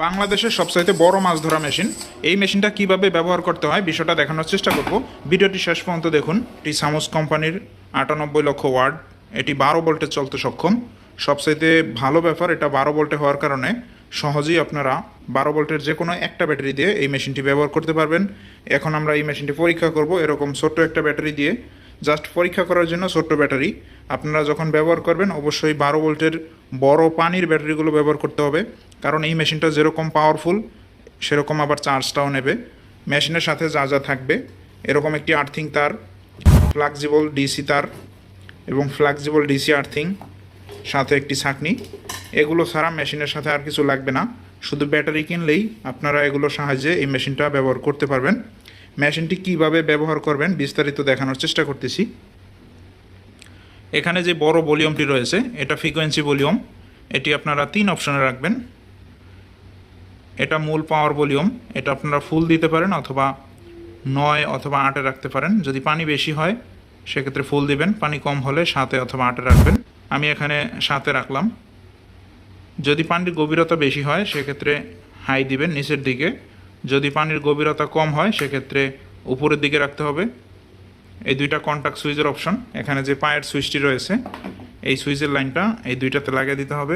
বাংলাদেশের সবচাইতে বড় মাছ ধরা মেশিন। এই মেশিনটা কিভাবে ব্যবহার করতে হয় বিষয়টা দেখানোর চেষ্টা করব। ভিডিওটি শেষ পর্যন্ত দেখুন। এটি সামোস কোম্পানির 98 লক্ষ ওয়াট, এটি 12 ভোল্টে চলতে সক্ষম। সবচাইতে ভালো ব্যাপার, এটা 12 ভোল্টে হওয়ার কারণে সহজেই আপনারা 12 ভোল্টের যে কোনো একটা ব্যাটারি দিয়ে এই মেশিনটি ব্যবহার করতে পারবেন। এখন আমরা এই মেশিনটি পরীক্ষা করব এরকম ছোট্ট একটা ব্যাটারি দিয়ে। জাস্ট পরীক্ষা করার জন্য ছোট্ট ব্যাটারি। আপনারা যখন ব্যবহার করবেন অবশ্যই 12 ভোল্টের বড় পানির ব্যাটারিগুলো ব্যবহার করতে হবে, কারণ এই মেশিনটা যেরকম পাওয়ারফুল সেরকম আবার চার্জটাও নেবে। মেশিনের সাথে যা যা থাকবে এরকম একটি আর্থিং তার, ফ্লেক্সিবল ডিসি তার এবং ফ্লেক্সিবল ডিসি আর্থিং, সাথে একটি ছাঁকনি। এগুলো ছাড়া মেশিনের সাথে আর কিছু লাগবে না, শুধু ব্যাটারি কিনলেই আপনারা এগুলোর সাহায্যে এই মেশিনটা ব্যবহার করতে পারবেন। মেশিনটি কিভাবে ব্যবহার করবেন বিস্তারিত দেখানোর চেষ্টা করতেছি। এখানে যে বড় ভলিউমটি রয়েছে এটা ফ্রিকোয়েন্সি ভলিউম। এটি আপনারা 3 অপশনে রাখবেন। এটা মূল পাওয়ার ভলিউম, এটা আপনারা ফুল দিতে পারেন অথবা 9 অথবা 8-এ রাখতে পারেন। যদি পানি বেশি হয় সেক্ষেত্রে ফুল দিবেন, পানি কম হলে 7 অথবা 8-এ রাখবেন। আমি এখানে 7-এ রাখলাম। যদি পানির গভীরতা বেশি হয় সেক্ষেত্রে হাই দিবেন নিচের দিকে, যদি পানির গভীরতা কম হয় সেক্ষেত্রে উপরের দিকে রাখতে হবে। এই দুইটা কন্টাক্ট সুইচের অপশন। এখানে যে পায়ের সুইচটি রয়েছে এই সুইচের লাইনটা এই দুইটাতে লাগিয়ে দিতে হবে।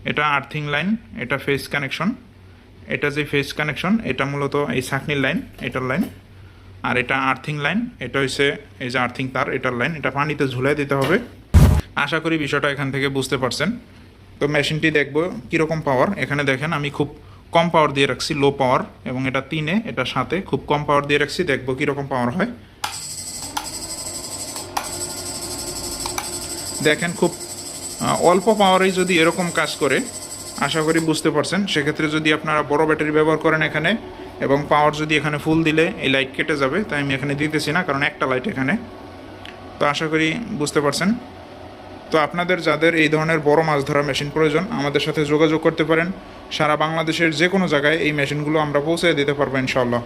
এটা আর্থিং লাইন, এটা ফেস কানেকশন। এটা যে ফেস কানেকশন এটা মূলত এই ছাঁকনির লাইন, এটার লাইন। আর এটা আর্থিং লাইন, এটা হচ্ছে এই যে আর্থিং তার, এটার লাইন। এটা পানিতে ঝুলাই দিতে হবে। আশা করি বিষয়টা এখান থেকে বুঝতে পারছেন। তো মেশিনটি দেখবো কীরকম পাওয়ার। এখানে দেখেন আমি খুব কম পাওয়ার দিয়ে রাখছি, লো পাওয়ার, এবং এটা 3-এ, এটা 7-এ, খুব কম পাওয়ার দিয়ে রাখছি। দেখবো কীরকম পাওয়ার হয়। দেখেন খুব অল্প পাওয়ারেই যদি এরকম কাজ করে, আশা করি বুঝতে পারছেন। সেক্ষেত্রে যদি আপনারা বড় ব্যাটারি ব্যবহার করেন এখানে, এবং পাওয়ার যদি এখানে ফুল দিলে এই লাইট কেটে যাবে, তাই আমি এখানে দিতেছি না, কারণ একটা লাইট এখানে। তো আশা করি বুঝতে পারছেন। তো আপনাদের যাদের এই ধরনের বড় মাছ ধরা মেশিন প্রয়োজন আমাদের সাথে যোগাযোগ করতে পারেন। সারা বাংলাদেশের যে কোনো জায়গায় এই মেশিনগুলো আমরা পৌঁছে দিতে পারবো ইনশাআল্লাহ।